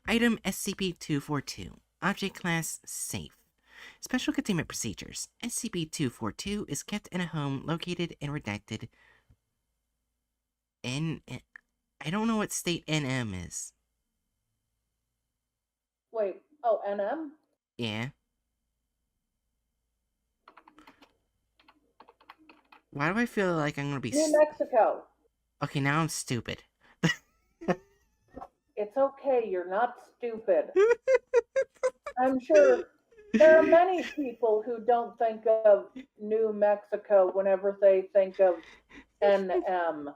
Item SCP-242. Object Class Safe. Special Containment Procedures. SCP-242 is kept in a home located in redacted N... I don't know what state NM is. Wait, oh, NM? Yeah. Why do I feel like I'm gonna be... New Mexico. Okay, now I'm stupid. It's okay, you're not stupid. I'm sure there are many people who don't think of New Mexico whenever they think of NM.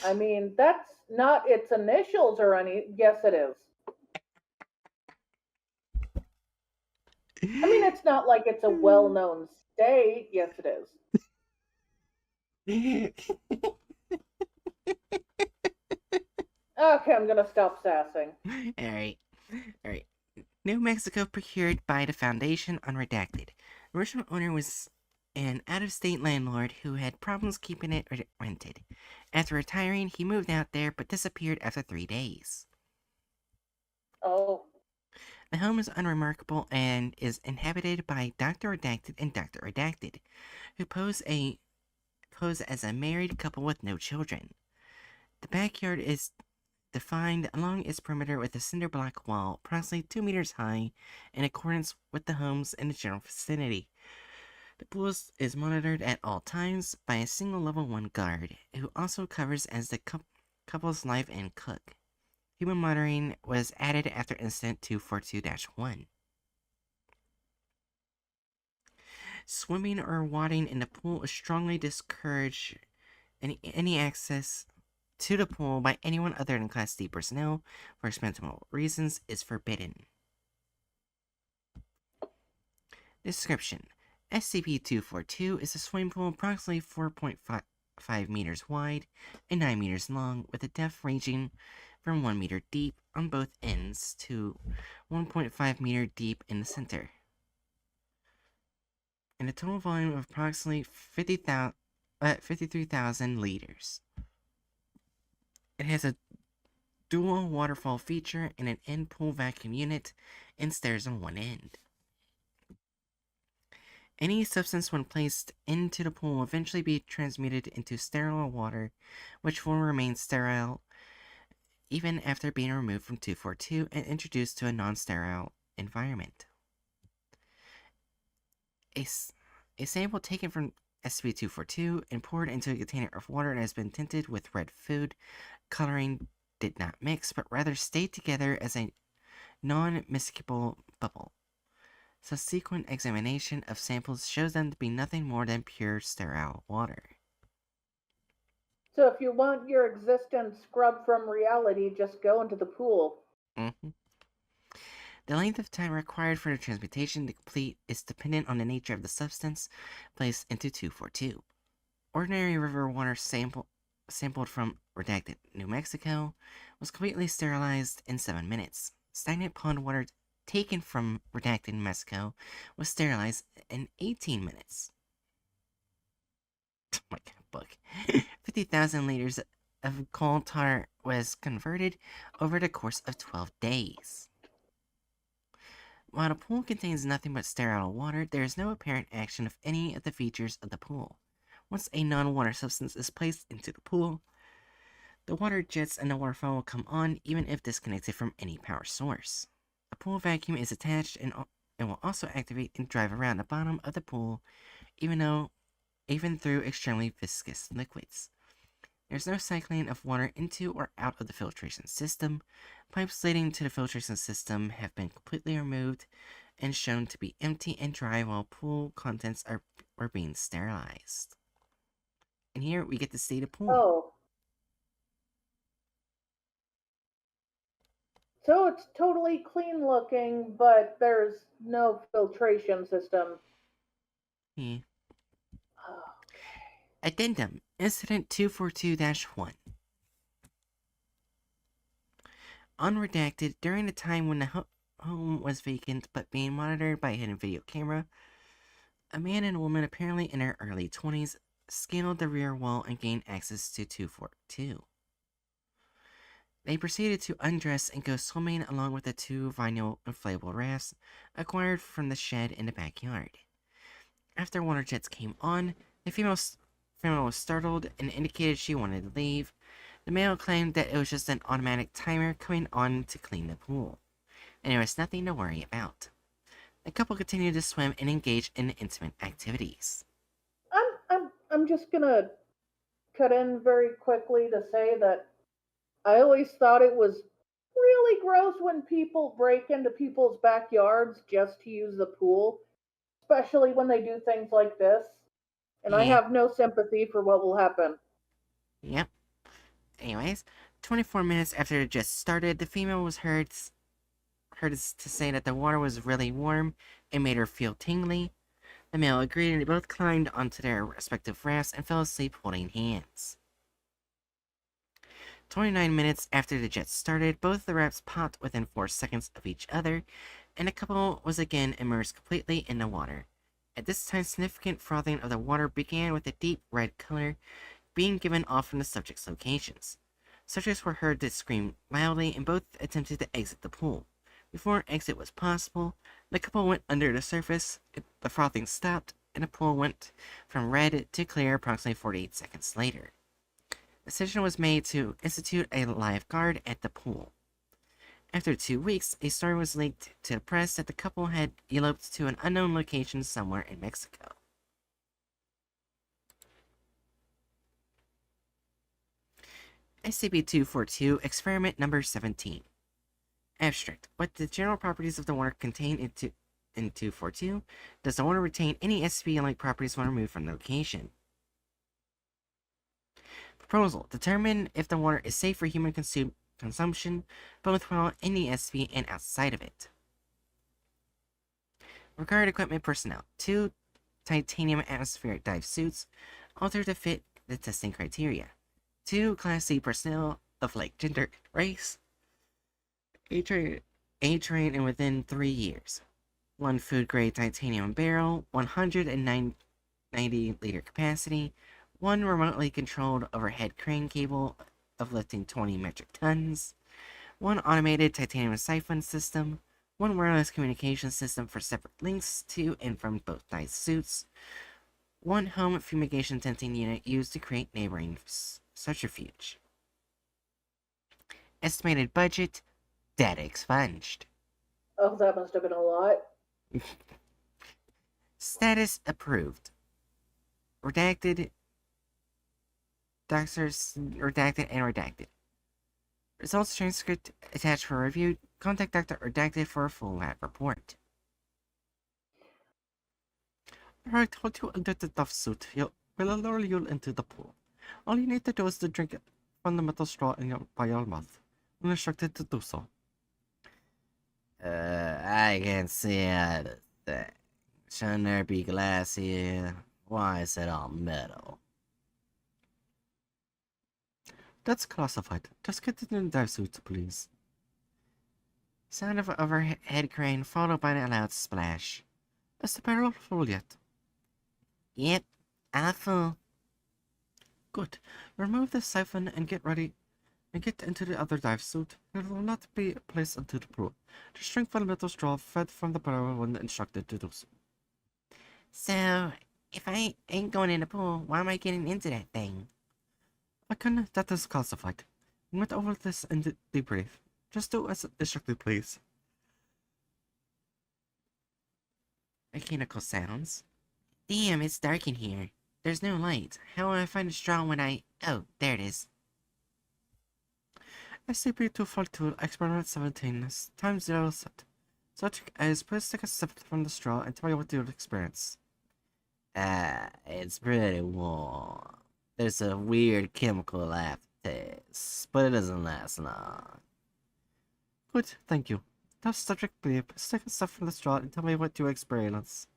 I mean, that's not its initials or any. Yes, it is. I mean, it's not like it's a well known state. Yes, it is. Okay, I'm gonna stop sassing. Alright. Alright. New Mexico procured by the Foundation Unredacted. The original owner was an out-of-state landlord who had problems keeping it rented. After retiring, he moved out there but disappeared after 3 days. Oh. The home is unremarkable and is inhabited by Dr. Redacted and Dr. Redacted, who pose as a married couple with no children. The backyard is defined along its perimeter with a cinder block wall approximately 2 meters high in accordance with the homes in the general vicinity. The pool is monitored at all times by a single level 1 guard, who also covers as the couple's live and cook. Human monitoring was added after Incident 242-1. Swimming or wading in the pool is strongly discouraged. Any access to the pool by anyone other than Class D personnel for experimental reasons is forbidden. Description: SCP-242 is a swimming pool approximately 4.5 meters wide and 9 meters long, with a depth ranging from 1 meter deep on both ends to 1.5 meter deep in the center, and a total volume of approximately 53,000 liters. It has a dual waterfall feature and an end pool vacuum unit and stairs on one end. Any substance when placed into the pool will eventually be transmuted into sterile water, which will remain sterile even after being removed from 242 and introduced to a non-sterile environment. A sample taken from SCP-242 and poured into a container of water that has been tinted with red food coloring did not mix, but rather stayed together as a non-miscible bubble. Subsequent examination of samples shows them to be nothing more than pure sterile water. So if you want your existence scrubbed from reality, just go into the pool. Mm-hmm. The length of time required for the transmutation to complete is dependent on the nature of the substance placed into 242. Ordinary river water sampled from redacted New Mexico was completely sterilized in 7 minutes. Stagnant pond water taken from redacted New Mexico was sterilized in 18 minutes. Oh my god, book. 50,000 liters of coal tar was converted over the course of 12 days. While the pool contains nothing but sterile water, there is no apparent action of any of the features of the pool. Once a non-water substance is placed into the pool, the water jets and the waterfall will come on even if disconnected from any power source. A pool vacuum is attached and will also activate and drive around the bottom of the pool even through extremely viscous liquids. There's no cycling of water into or out of the filtration system. Pipes leading to the filtration system have been completely removed and shown to be empty and dry while pool contents are being sterilized. And here we get to see the pool. Oh. So it's totally clean looking, but there's no filtration system. Yeah. Addendum: Incident 242-1. Unredacted, during the time when the home was vacant but being monitored by a hidden video camera, a man and a woman apparently in their early 20s scaled the rear wall and gained access to 242. They proceeded to undress and go swimming along with the 2 vinyl inflatable rafts acquired from the shed in the backyard. After water jets came on, the female was startled and indicated she wanted to leave. The male claimed that it was just an automatic timer coming on to clean the pool, and there was nothing to worry about. The couple continued to swim and engage in intimate activities. I'm just gonna cut in very quickly to say that I always thought it was really gross when people break into people's backyards just to use the pool, especially when they do things like this. And I Yeah, have no sympathy for what will happen. yep. Anyways, 24 minutes after it just started, the female was heard to say that the water was really warm and made her feel tingly. The male agreed and they both climbed onto their respective rafts and fell asleep holding hands. 29 minutes after the jet started, both the rafts popped within 4 seconds of each other, and the couple was again immersed completely in the water. At this time, significant frothing of the water began with a deep red color being given off from the subject's locations. Subjects were heard to scream loudly and both attempted to exit the pool. Before exit was possible, the couple went under the surface, the frothing stopped, and the pool went from red to clear approximately 48 seconds later. A decision was made to institute a lifeguard at the pool. After 2 weeks, a story was leaked to the press that the couple had eloped to an unknown location somewhere in Mexico. SCP-242 Experiment Number 17. Abstract. What the general properties of the water contained in 242? Does the water retain any SCP-like properties when removed from the location? Proposal. Determine if the water is safe for human consumption, both while in the SCP and outside of it. Required equipment personnel. 2 titanium atmospheric dive suits, altered to fit the testing criteria. 2 Class C personnel of like gender, race, age rate, and within 3 years. 1 food grade titanium barrel, 190-liter capacity, 1 remotely controlled overhead crane cable of lifting 20 metric tons, 1 automated titanium siphon system, 1 wireless communication system for separate links to and from both dive suits, 1 home fumigation tenting unit used to create neighboring subterfuge. Estimated budget, data expunged. Oh, that must have been a lot. Status approved. Redacted. Doctors redacted and redacted. Results transcript attached for review. Contact Dr. Redacted for a full lab report. I told you under the duff suit. We'll lower you into the pool. All you need to do is to drink from the metal straw by your mouth. I'm instructed to do so. I can see anything. Shouldn't there be glass here? Why is it all metal? That's classified. Just get it in the dive suit, please. Sound of overhead crane followed by a loud splash. Is the barrel full yet? Yep, I'm full. Good. Remove the siphon and get ready. And get into the other dive suit. It will not be placed into the pool. Just drink from the metal straw fed from the barrel when instructed to do so. So, if I ain't going in the pool, why am I getting into that thing? That is classified. We went over this in the debrief. Just do as instructed, please. Mechanical sounds. Damn, it's dark in here. There's no light. How will I find a straw when I... Oh, there it is. SCP-242 Experiment 17 Time 0 set. Subject is please take a sip from the straw and tell me what you'll experience. It's pretty warm. There's a weird chemical aftertaste, but it doesn't last long. Good, thank you. Now, subject, please take a sip from the straw and tell me what you experience.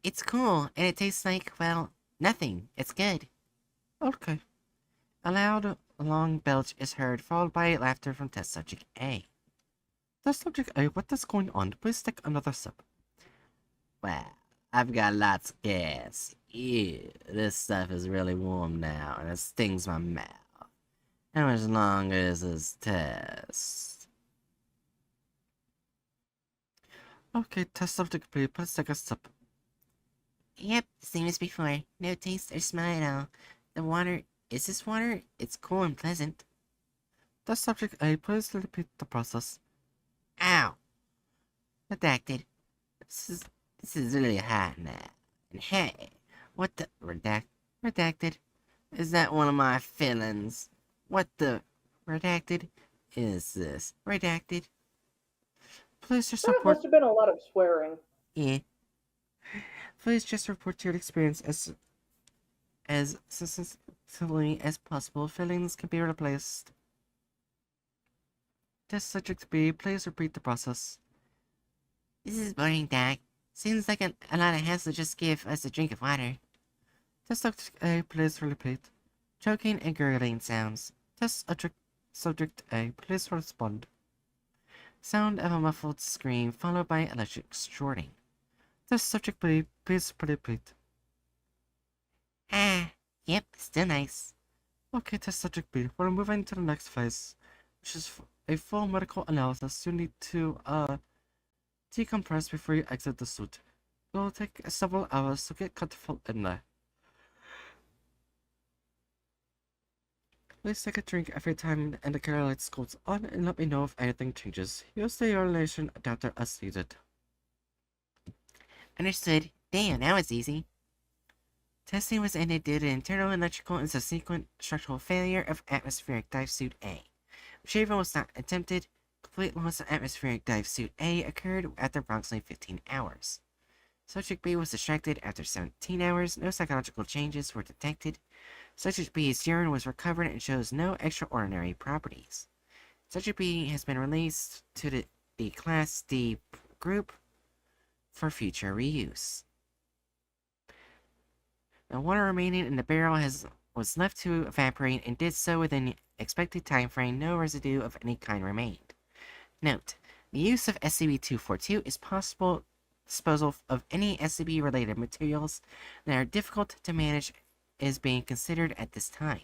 It's cool, and it tastes like, well, nothing. It's good. Okay. A loud, long belch is heard, followed by laughter from test subject A. Test subject A, what is going on? Please take another sip. Well, I've got lots of gas. Ew, this stuff is really warm now, and it stings my mouth. How much longer is this test? Okay, test subject B, please take a sip. Yep, same as before. No taste or smell at all. The water... Is this water? It's cool and pleasant. Test subject A, please repeat the process. Ow! Redacted. This is... This is really hot now. And hey, what the... Redacted? Is that one of my feelings? What the... Redacted? Is this... Redacted? Please just That report... must have been a lot of swearing. Yeah. Please just report your experience as succinctly as possible. Feelings can be replaced. Test subject B, please repeat the process. This is boring, Doc. Seems like a lot of hassle to just give us a drink of water. Test subject A, please repeat. Choking and gurgling sounds. Test subject A, please respond. Sound of a muffled scream followed by electric shorting. Test subject B, please repeat. Ah, yep, still nice. Okay, test subject B, we're moving to the next phase, which is a full medical analysis. You need to, decompress before you exit the suit. It will take several hours to get comfortable in there. Please take a drink every time and the care lights goes on and let me know if anything changes. Use the urination adapter as needed. Understood. Damn, now it's easy. Testing was ended due to internal electrical and subsequent structural failure of atmospheric dive suit A. Retrieval was not attempted. Complete loss of atmospheric dive suit A occurred after approximately 15 hours. Subject B was distracted after 17 hours. No psychological changes were detected. Subject B's urine was recovered and shows no extraordinary properties. Subject B has been released to the Class D group for future reuse. The water remaining in the barrel was left to evaporate and did so within the expected time frame. No residue of any kind remained. Note: the use of SCP-242 is possible disposal of any SCP-related materials that are difficult to manage is being considered at this time.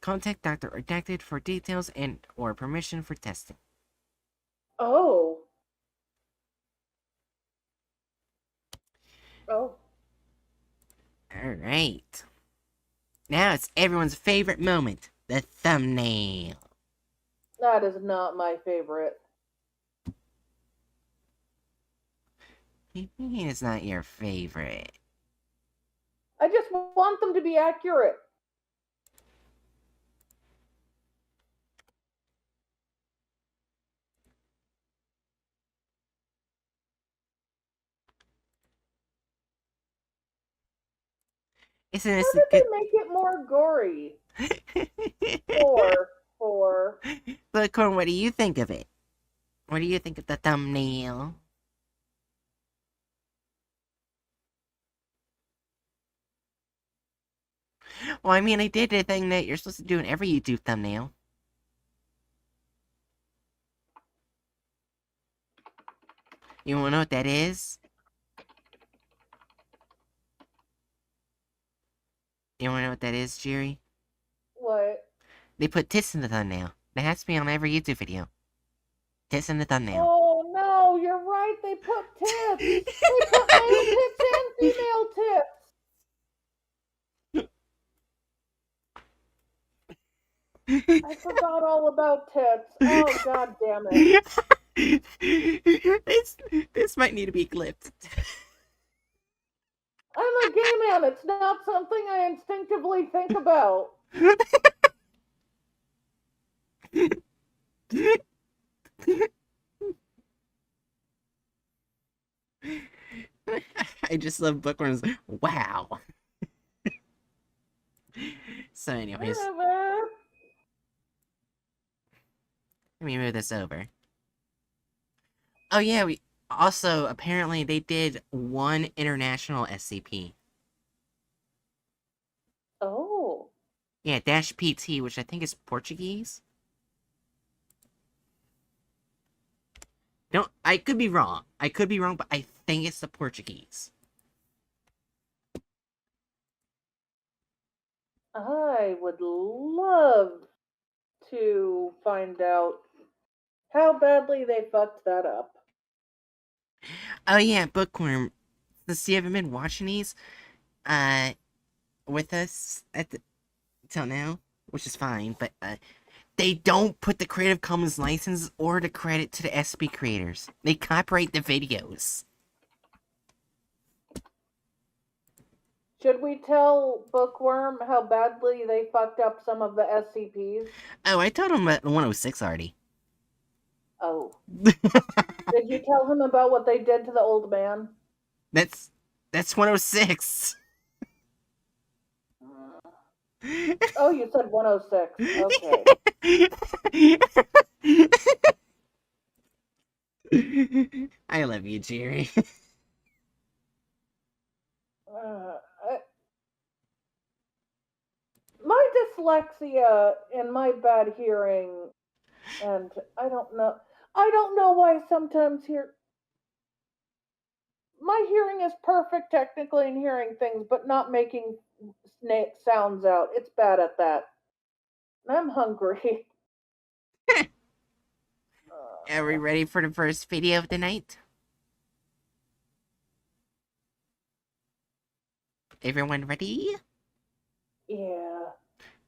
Contact Dr. Redacted for details and or permission for testing. Oh. Oh. Alright. Now it's everyone's favorite moment, the thumbnail. That is not my favorite. You mean it's not your favorite? I just want them to be accurate. Isn't How this did good? they make it more gory? Four. But Corn, what do you think of it? What do you think of the thumbnail? Well, I mean, I did the thing that you're supposed to do in every YouTube thumbnail. You wanna know what that is? You wanna know what that is, Jerry? What? They put tits in the thumbnail. That has to be on every YouTube video. Tits in the thumbnail. Oh no, you're right. They put tits. They put male tits and female tits. I forgot all about tits. Oh god damn it. this might need to be clipped. I'm a gay man. It's not something I instinctively think about. I just love bookworms. Wow. So anyways, Whatever. let me move this over. Oh yeah, we also apparently they did one international SCP. Oh. Yeah, dash PT, which I think is Portuguese. Don't I could be wrong. I could be wrong, but I think it's the Portuguese. I would love to find out how badly they fucked that up. Oh yeah, Bookworm. Since you haven't been watching these, with us till now, which is fine, but they don't put the Creative Commons license or the credit to the SCP creators. They copyright the videos. Should we tell Bookworm how badly they fucked up some of the SCPs? Oh, I told him about 106 already. Oh. Did you tell him about what they did to the old man? That's 106. Oh, you said 106. Okay. I love you, Jerry. My dyslexia and my bad hearing, and I don't know why sometimes my hearing is perfect technically in hearing things, but not making snake sounds out. It's bad at that. I'm hungry. Are we ready for the first video of the night? Everyone ready? Yeah.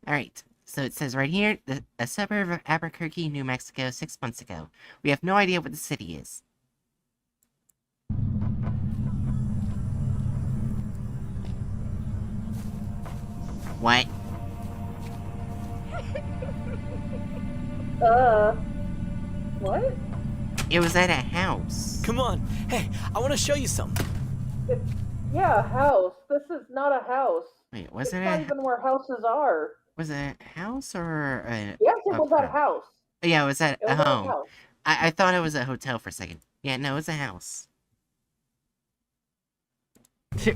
Alright, so it says right here, a suburb of Albuquerque, New Mexico, 6 months ago. We have no idea what the city is. What? What? It was at a house. Come on. Hey, I want to show you something. Yeah, a house. This is not a house. Wait, was It's it not even where houses are. was it a house or a... Yes, it was at a house. Yeah, it was at It a was at a home. house. I thought it was a hotel for a second. Yeah, no, it's a house.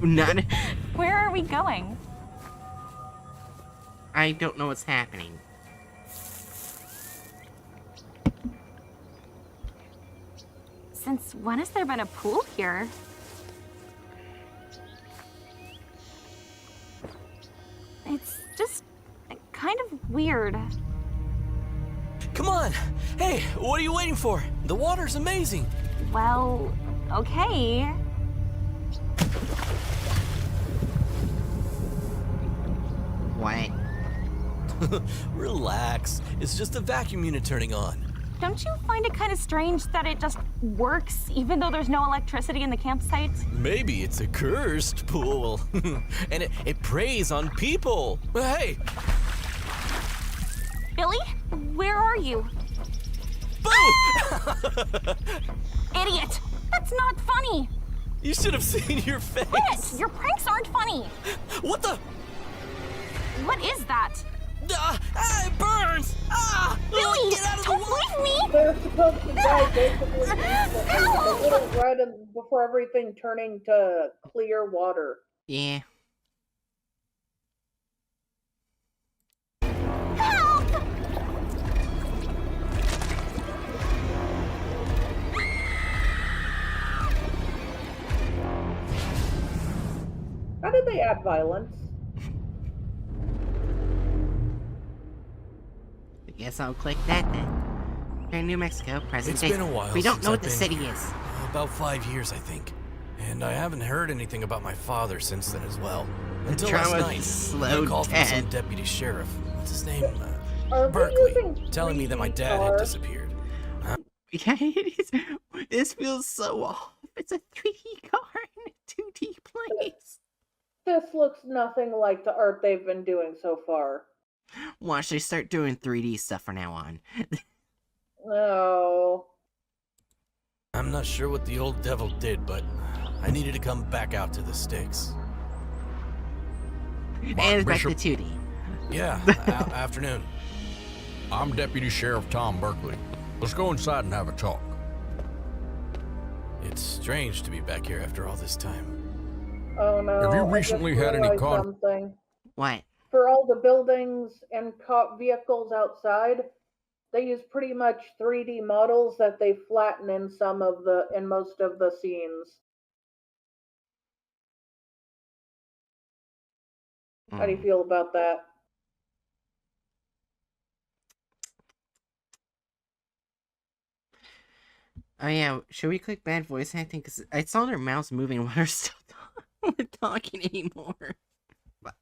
Not... Where are we going? I don't know what's happening. Since when has there been a pool here? It's just kind of weird. Come on. Hey, what are you waiting for? The water's amazing. Well, okay. What? Relax. It's just a vacuum unit turning on. Don't you find it kind of strange that it just works even though there's no electricity in the campsite? Maybe it's a cursed pool. And it preys on people. Hey, Billy, where are you? boo! Idiot! That's not funny! You should have seen your face. Quit! Your pranks aren't funny! What the? What is that? It burns! Billy, Get out of the don't water! leave me! They're supposed to die basically a little right before everything turning to clear water. Yeah. Help! How did they add violence? I guess I'll click that then. Here in New Mexico, present It's day. been a while We don't since know what I've the been city here. is. About 5 years, I think. And I haven't heard anything about my father since then as well. Until last trauma night, slowed a call from some dead. deputy sheriff. What's his name? Are they Berkeley. using Telling me that my 3D dad car? had disappeared. Yeah, it is. This feels so off. It's a 3D car in a 2D place. This looks nothing like the art they've been doing so far. Watch, they start doing 3D stuff from now on. No. I'm not sure what the old devil did, but I needed to come back out to the sticks. And it's back to 2D. Yeah, afternoon. I'm Deputy Sheriff Tom Berkeley. Let's go inside and have a talk. It's strange to be back here after all this time. Oh no. Have you I just recently had any realized something. What? For all the buildings and vehicles outside, they use pretty much 3D models that they flatten in most of the scenes. How do you feel about that? Oh yeah, should we click bad voice acting? Because I saw their mouths moving while they're still not talking anymore. But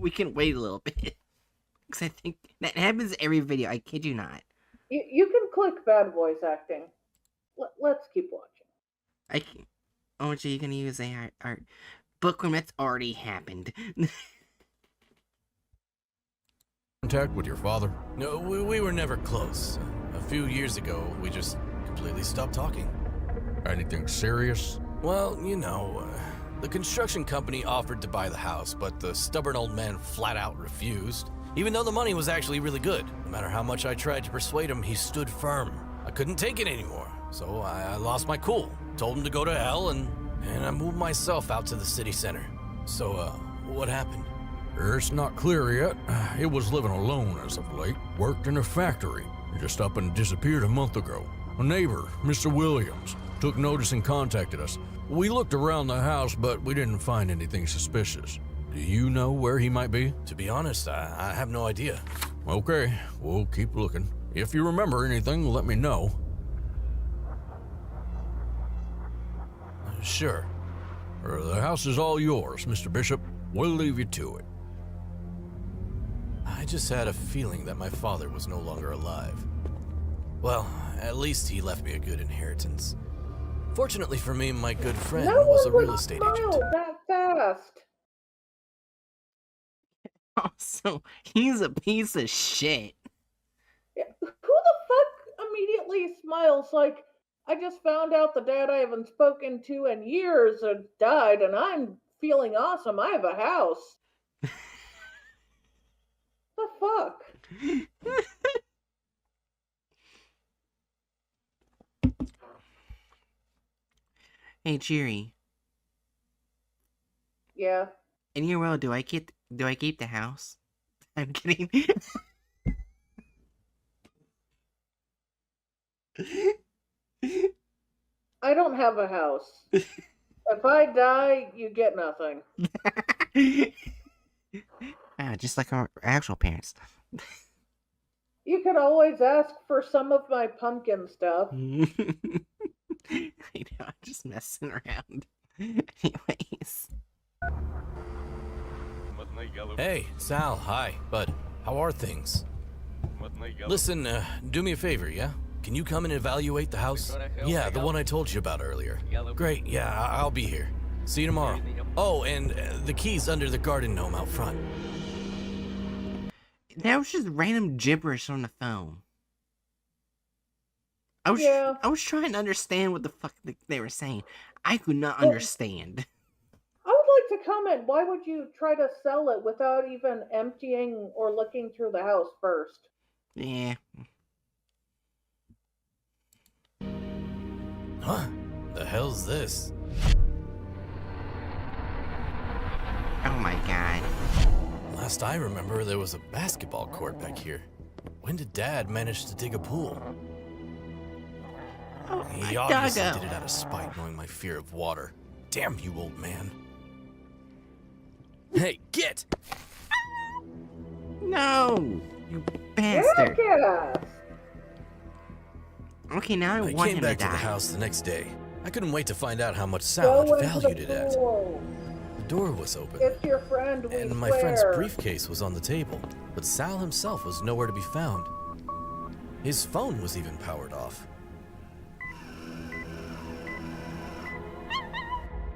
we can wait a little bit. Because I think that happens every video, I kid you not. You can click bad voice acting. Let's keep watching. I can't. Oh, gee, you can use AI art. Bookworm, that's already happened. Contact with your father? No, we were never close. A few years ago, we just completely stopped talking. Anything serious? Well, you know, the construction company offered to buy the house, but the stubborn old man flat out refused. Even though the money was actually really good. No matter how much I tried to persuade him, he stood firm. I couldn't take it anymore, so I lost my cool. Told him to go to hell, and I moved myself out to the city center. So, what happened? It's not clear yet. He was living alone as of late. Worked in a factory. Just up and disappeared a month ago. A neighbor, Mr. Williams, took notice and contacted us. We looked around the house, but we didn't find anything suspicious. Do you know where he might be? To be honest, I have no idea. Okay, we'll keep looking. If you remember anything, let me know. Sure. The house is all yours, Mr. Bishop. We'll leave you to it. I just had a feeling that my father was no longer alive. Well, at least he left me a good inheritance. Fortunately for me, my good friend No was a one real would estate smile agent. that fast. Also, he's a piece of shit. Yeah. Who the fuck immediately smiles like, I just found out the dad I haven't spoken to in years had died and I'm feeling awesome. I have a house. The fuck? Hey, Cheery. Yeah. In your world, do I keep the house? I'm kidding. I don't have a house. If I die, you get nothing. Just like our actual parents. You could always ask for some of my pumpkin stuff. I know, I'm just messing around. Anyways. Hey, Sal, hi. Bud, how are things? Listen, do me a favor, yeah? Can you come and evaluate the house? Yeah, the one I told you about earlier. Great, yeah, I'll be here. See you tomorrow. Oh, and the key's under the garden gnome out front. That was just random gibberish on the phone. I was trying to understand what the fuck they were saying. I could not understand. I would like to comment, why would you try to sell it without even emptying or looking through the house first? Yeah. Huh? The hell's this? Oh my god. Last I remember, there was a basketball court back here. When did Dad manage to dig a pool? Oh, He obviously did it out of spite, knowing my fear of water. Damn you, old man. Hey, get! No! You bastard. Jackass! Okay, now I I want came him back to to the die. house the next day. I couldn't wait to find out how much Sal Go had into valued it the at. pool. The door was open, It's your friend, we and my swear. friend's briefcase was on the table, but Sal himself was nowhere to be found. His phone was even powered off.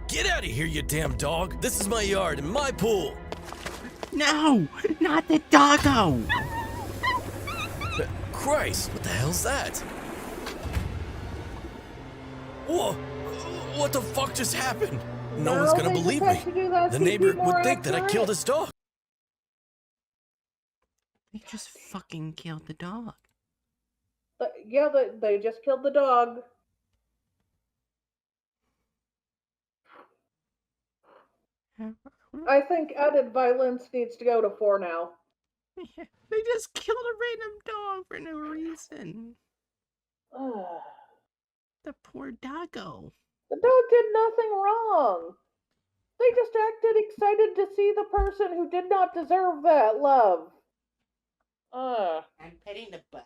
Get out of here, you damn dog! This is my yard and my pool! No! Not the doggo! Christ, what the hell's that? Whoa! What the fuck just happened? No Now one's gonna they just believe have me. to do that The to be neighbor more would think that I accurate. killed his dog. They just fucking killed the dog. Yeah, they just killed the dog. I think added violence needs to go to 4 now. They just killed a random dog for no reason. The poor doggo. The dog did nothing wrong. They just acted excited to see the person who did not deserve that love. I'm petting the bus.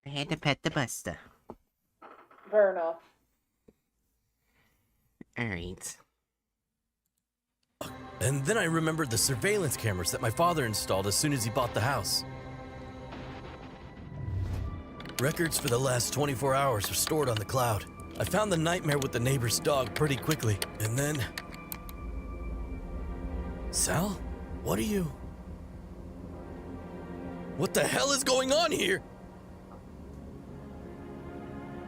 I had to pet the Buster. Fair enough. Alright. And then I remembered the surveillance cameras that my father installed as soon as he bought the house. Records for the last 24 hours are stored on the cloud. I found the nightmare with the neighbor's dog pretty quickly, and then... Sal? What are you... What the hell is going on here?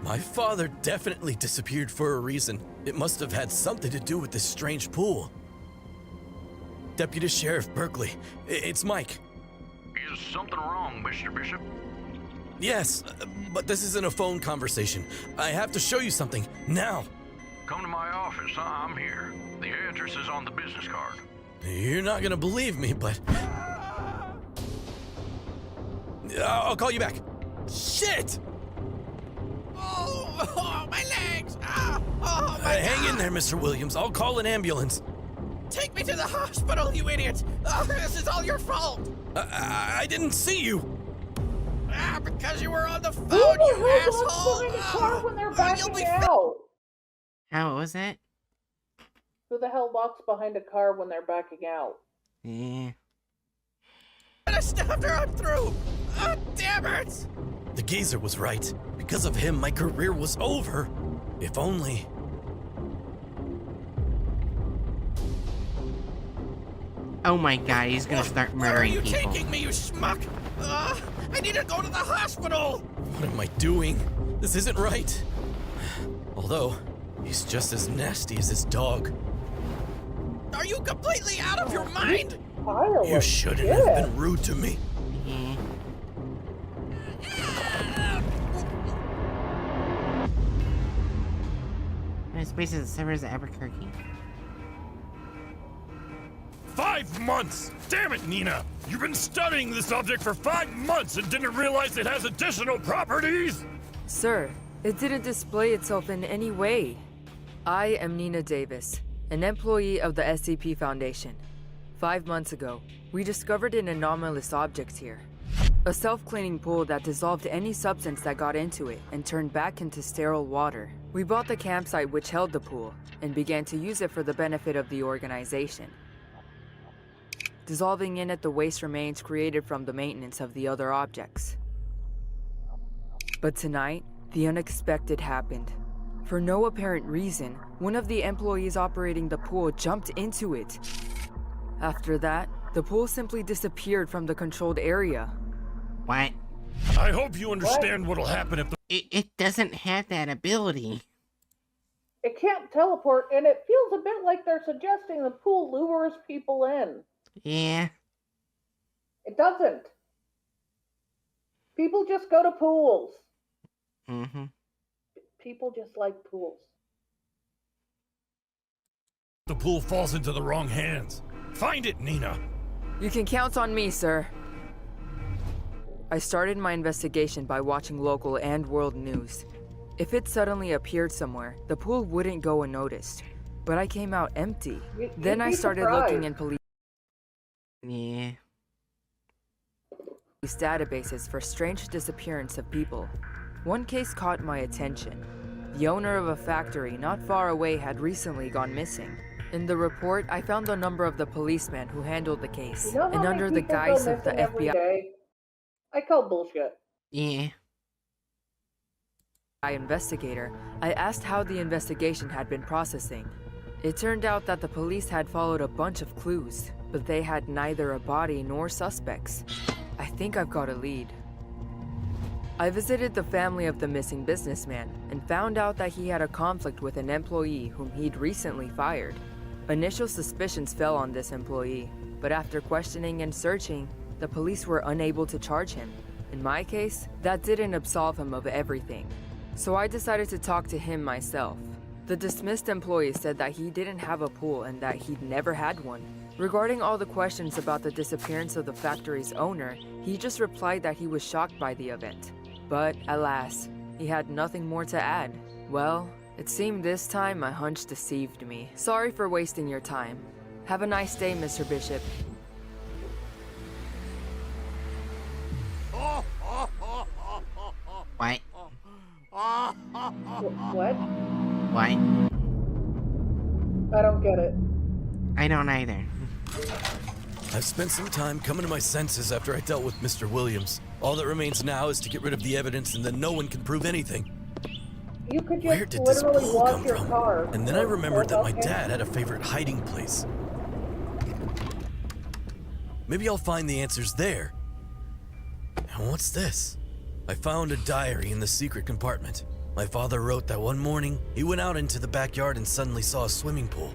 My father definitely disappeared for a reason. It must have had something to do with this strange pool. Deputy Sheriff Berkeley, it's Mike. Is something wrong, Mr. Bishop? Yes, but this isn't a phone conversation. I have to show you something, now. Come to my office, I'm here. The address is on the business card. You're not gonna believe me, but... I'll call you back. Shit! Oh, my legs! Hang in there, Mr. Williams. I'll call an ambulance. Take me to the hospital, you idiot! This is all your fault! I didn't see you. Because you were on the phone, Who the you hell walks asshole! behind a car when they're You'll backing be out? How was that? Who the hell walks behind a car when they're backing out? Yeah. I stopped her, I'm through! Oh, damn it! The geezer was right. Because of him, my career was over. If only... Oh my god, he's gonna start Where are murdering you people. taking me, you schmuck? I need to go to the hospital! What am I doing? This isn't right. Although, he's just as nasty as his dog. Are you completely out of your mind? Pile You of shouldn't shit. have been rude to me. Yeah. This base is the suburbs of Albuquerque. 5 months! Damn it, Nina! You've been studying this object for 5 months and didn't realize it has additional properties? Sir, it didn't display itself in any way. I am Nina Davis, an employee of the SCP Foundation. 5 months ago, we discovered an anomalous object here. A self-cleaning pool that dissolved any substance that got into it and turned back into sterile water. We bought the campsite which held the pool and began to use it for the benefit of the organization. Dissolving in it the waste remains created from the maintenance of the other objects. But tonight, the unexpected happened. For no apparent reason, one of the employees operating the pool jumped into it. After that, the pool simply disappeared from the controlled area. What? I hope you understand what'll happen if the It doesn't have that ability. It can't teleport, and it feels a bit like they're suggesting the pool lures people in. Yeah. It doesn't. People just go to pools. Mm-hmm. People just like pools. pool falls into the wrong hands. Find it, Nina. You can count on me, sir. I started my investigation by watching local and world news. If it suddenly appeared somewhere, the pool wouldn't go unnoticed. But I came out empty. Then I started looking in police Yeah. databases for strange disappearance of people. One case caught my attention. The owner of a factory not far away had recently gone missing. In the report, I found the number of the policeman who handled the case, You know how and many under the people go guise of the missing every FBI day? I call bullshit. Yeah. investigator, I asked how the investigation had been processing. It turned out that the police had followed a bunch of clues, but they had neither a body nor suspects. I think I've got a lead. I visited the family of the missing businessman and found out that he had a conflict with an employee whom he'd recently fired. Initial suspicions fell on this employee, but after questioning and searching, the police were unable to charge him. In my case, that didn't absolve him of everything. So I decided to talk to him myself. The dismissed employee said that he didn't have a pool and that he'd never had one. Regarding all the questions about the disappearance of the factory's owner, he just replied that he was shocked by the event. But alas, he had nothing more to add. Well, it seemed this time my hunch deceived me. Sorry for wasting your time. Have a nice day, Mr. Bishop. don't either. I've spent some time coming to my senses after I dealt with Mr. Williams. All that remains now is to get rid of the evidence, and then no one can prove anything. You could Where just did this literally pool wash come your from? car. And then I remembered that my Okay. dad had a favorite hiding place. Maybe I'll find the answers there. And what's this? I found a diary in the secret compartment. My father wrote that one morning, he went out into the backyard and suddenly saw a swimming pool,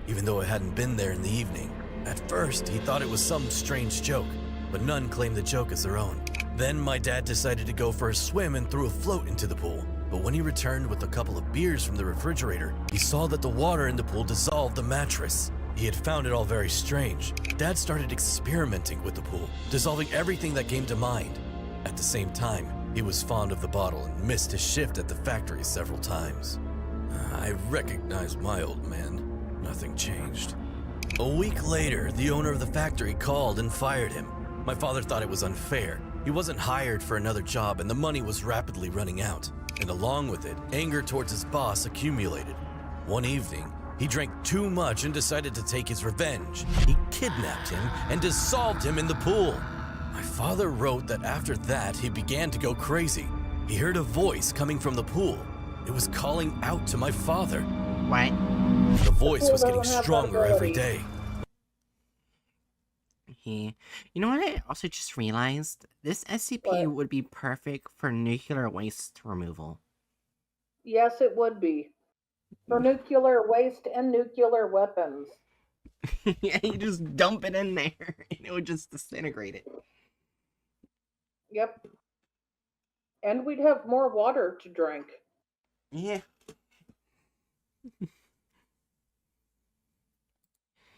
even though it hadn't been there in the evening. At first, he thought it was some strange joke, but none claimed the joke as their own. Then my dad decided to go for a swim and threw a float into the pool. But when he returned with a couple of beers from the refrigerator, he saw that the water in the pool dissolved the mattress. He had found it all very strange. Dad started experimenting with the pool, dissolving everything that came to mind. At the same time, he was fond of the bottle and missed his shift at the factory several times. I recognized my old man. Nothing changed. A week later, the owner of the factory called and fired him. My father thought it was unfair. He wasn't hired for another job and the money was rapidly running out. And along with it, anger towards his boss accumulated. One evening, he drank too much and decided to take his revenge. He kidnapped him and dissolved him in the pool. My father wrote that after that, he began to go crazy. He heard a voice coming from the pool. It was calling out to my father. What? The voice was getting doesn't have that stronger every ability. day. You know what I also just realized? This SCP What? would be perfect for nuclear waste removal. Yes, it would be. For nuclear waste and nuclear weapons. Yeah, you just dump it in there and it would just disintegrate it. Yep. And we'd have more water to drink. Yeah.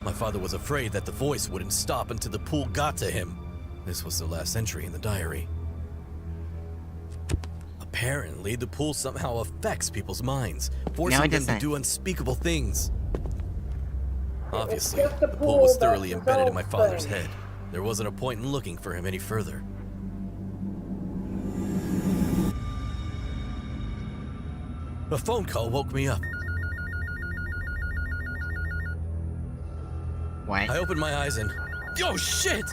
My father was afraid that the voice wouldn't stop until the pool got to him. This was the last entry in the diary. Apparently, the pool somehow affects people's minds, forcing them to doesn't. do unspeakable things. Obviously, just a the pool was pool that thoroughly embedded in my dissolves father's things. head. There wasn't a point in looking for him any further. A phone call woke me up. What? I opened my eyes and... Oh, shit!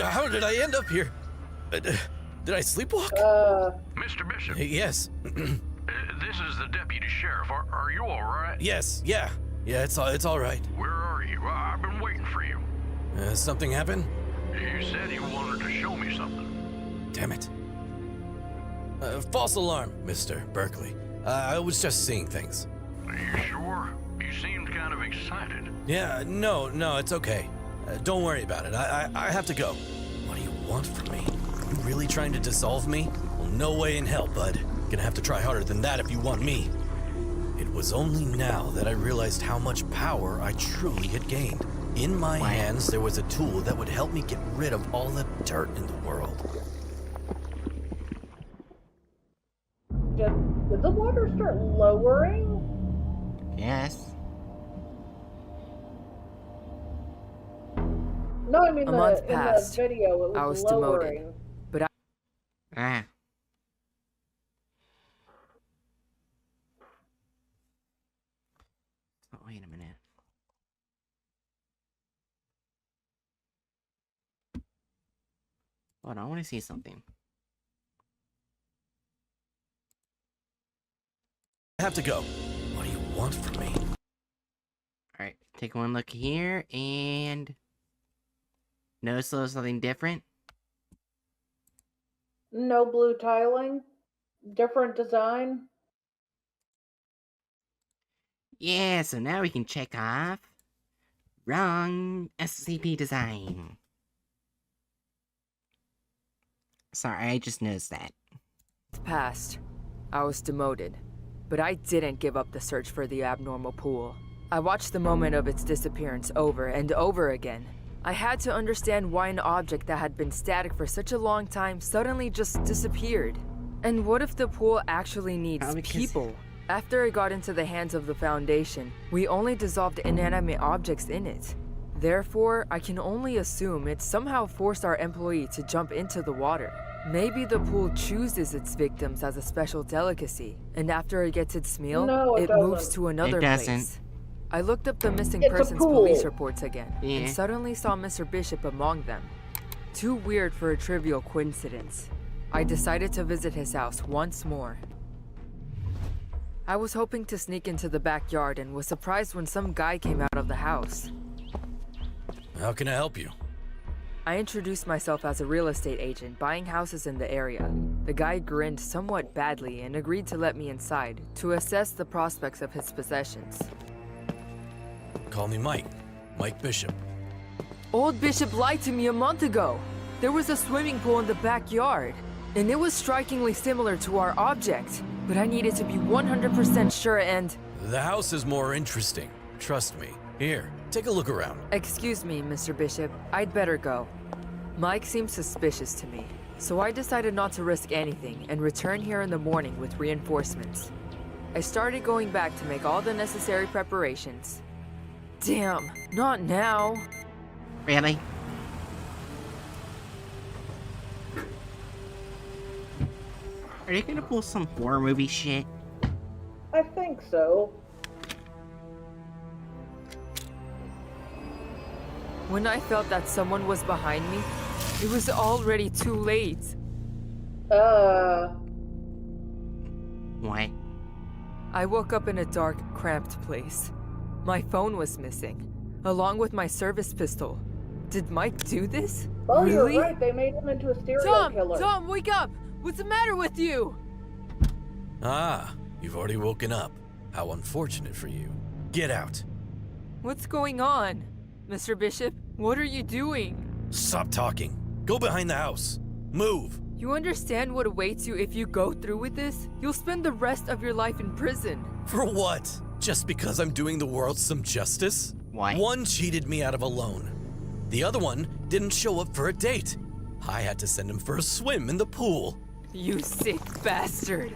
How did I end up here? Did I sleepwalk? Mr. Bishop, Yes. this is the deputy sheriff. Are you all right? Yes, yeah. Yeah, it's all right. Where are you? I've been waiting for you. Something happened? You said you wanted to show me something. Damn it. False alarm, Mr. Berkeley. I was just seeing things. Are you sure? You seemed kind of excited. Yeah, no, it's okay. Don't worry about it. I have to go. What do you want from me? You really trying to dissolve me? Well, no way in hell, bud. Gonna have to try harder than that if you want me. It was only now that I realized how much power I truly had gained. In my hands, there was a tool that would help me get rid of all the dirt in the world. Did the water start lowering? Yes. No, I mean A month in the passed. video it was I was demoted. lowering. Ah. Oh, wait a minute. Hold on, I want to see something. I have to go. What do you want from me? Alright, take one look here, and... Notice there's something different? No blue tiling. Different design. Yeah, so now we can check off... Wrong SCP design. Sorry, I just noticed that. Passed. I was demoted. But I didn't give up the search for the abnormal pool. I watched the moment of its disappearance over and over again. I had to understand why an object that had been static for such a long time suddenly just disappeared. And what if the pool actually needs Probably 'cause- people? After it got into the hands of the Foundation, we only dissolved inanimate objects in it. Therefore, I can only assume it somehow forced our employee to jump into the water. Maybe the pool chooses its victims as a special delicacy, and after it gets its meal, No, it it moves doesn't. to another It doesn't. place. I looked up the missing It's a persons pool. police reports again, Yeah. and suddenly saw Mr. Bishop among them. Too weird for a trivial coincidence. I decided to visit his house once more. I was hoping to sneak into the backyard and was surprised when some guy came out of the house. How can I help you? I introduced myself as a real estate agent buying houses in the area. The guy grinned somewhat badly and agreed to let me inside to assess the prospects of his possessions. Call me Mike. Mike Bishop. Old Bishop lied to me a month ago. There was a swimming pool in the backyard, and it was strikingly similar to our object, but I needed to be 100% sure and... The house is more interesting. Trust me. Here, take a look around. Excuse me, Mr. Bishop. I'd better go. Mike seemed suspicious to me, so I decided not to risk anything and return here in the morning with reinforcements. I started going back to make all the necessary preparations. Damn, not now. Really? Are you gonna pull some horror movie shit? I think so. When I felt that someone was behind me, it was already too late. What? I woke up in a dark, cramped place. My phone was missing, along with my service pistol. Did Mike do this? Oh, Really? you're right. They made him into a serial killer. Tom, wake up! What's the matter with you? Ah, you've already woken up. How unfortunate for you. Get out. What's going on? Mr. Bishop, what are you doing? Stop talking. Go behind the house. Move. You understand what awaits you if you go through with this? You'll spend the rest of your life in prison. For what? Just because I'm doing the world some justice? Why? One cheated me out of a loan. The other one didn't show up for a date. I had to send him for a swim in the pool. You sick bastard.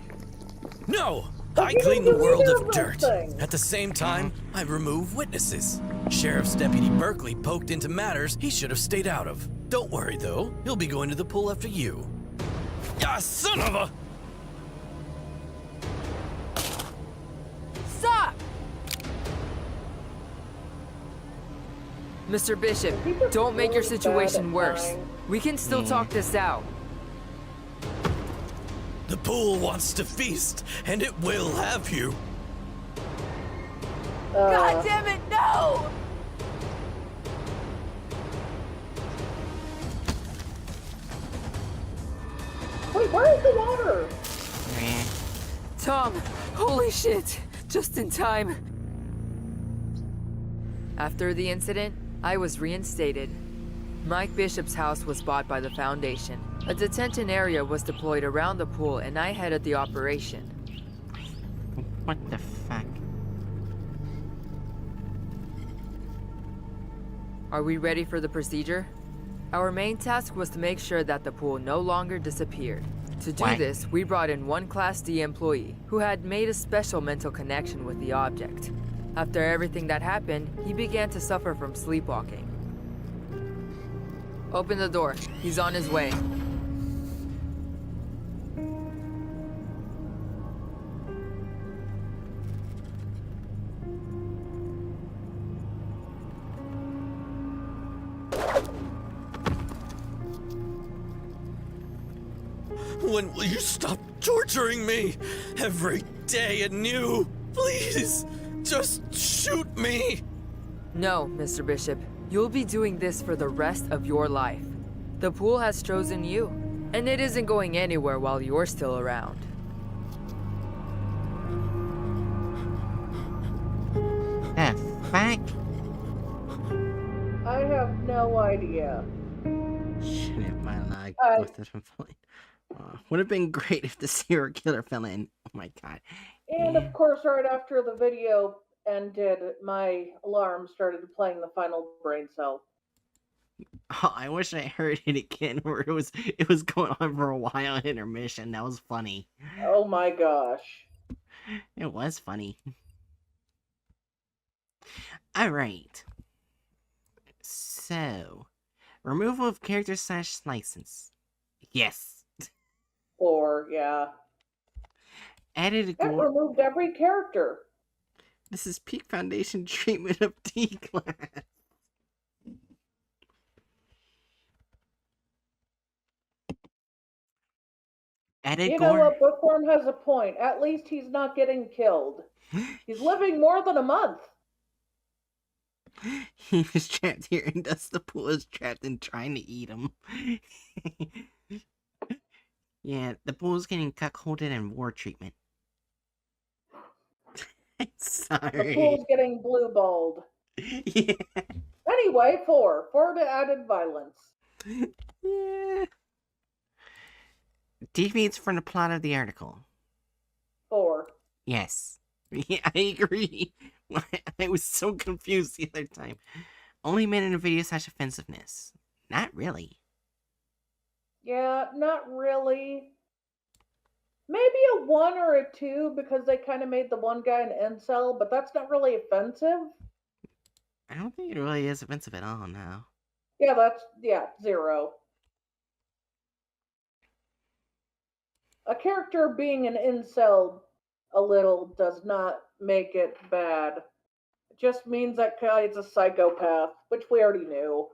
No! But I you clean the didn't do world either of of those dirt. things. At the same time, I remove witnesses. Sheriff's Deputy Berkeley poked into matters he should have stayed out of. Don't worry, though. He'll be going to the pool after you. Ah, son of a... Stop! Mr. Bishop, He was don't make your really bad situation at worse. lying. We can still talk this out. The pool wants to feast, and it will have you. God damn it, no! Wait, where is the water? Eh. Tom, holy shit, just in time. After the incident, I was reinstated. Mike Bishop's house was bought by the Foundation. A detention area was deployed around the pool and I headed the operation. What the fuck? Are we ready for the procedure? Our main task was to make sure that the pool no longer disappeared. To do What? this, we brought in one Class D employee who had made a special mental connection with the object. After everything that happened, he began to suffer from sleepwalking. Open the door. He's on his way. When will you stop torturing me? Every day anew. Please, just shoot me. No, Mr. Bishop. You'll be doing this for the rest of your life. The pool has chosen you, and it isn't going anywhere while you're still around. The fuck? I have no idea. Shit, my leg. I- Both of them falling. Would have been great if the serial killer fell in. Oh my god. And of course, right after the video ended, my alarm started playing the final brain cell. Oh, I wish I heard it again, where it was going on for a while in intermission. That was funny. Oh my gosh. It was funny. Alright. So, removal of character / license. Yes. Or, yeah. Added a That removed every character. This is peak foundation treatment of D class. Edit You know Gore. what? Bookworm has a point. At least he's not getting killed. He's living more than a month. He was trapped here, and thus the pool is trapped and trying to eat him. Yeah, the pool's getting cuckolded and war treatment. Sorry. The pool's getting blue-balled. Yeah. Anyway, 4. 4 to added violence. Yeah. Deviates from the plot of the article. 4. Yes. Yeah, I agree. I was so confused the other time. Only men in a video / offensiveness. Not really. Yeah, not really. Maybe a 1 or a 2 because they kind of made the one guy an incel, but that's not really offensive. I don't think it really is offensive at all now. Yeah, 0. A character being an incel a little does not make it bad. It just means that guy's a psychopath, which we already knew.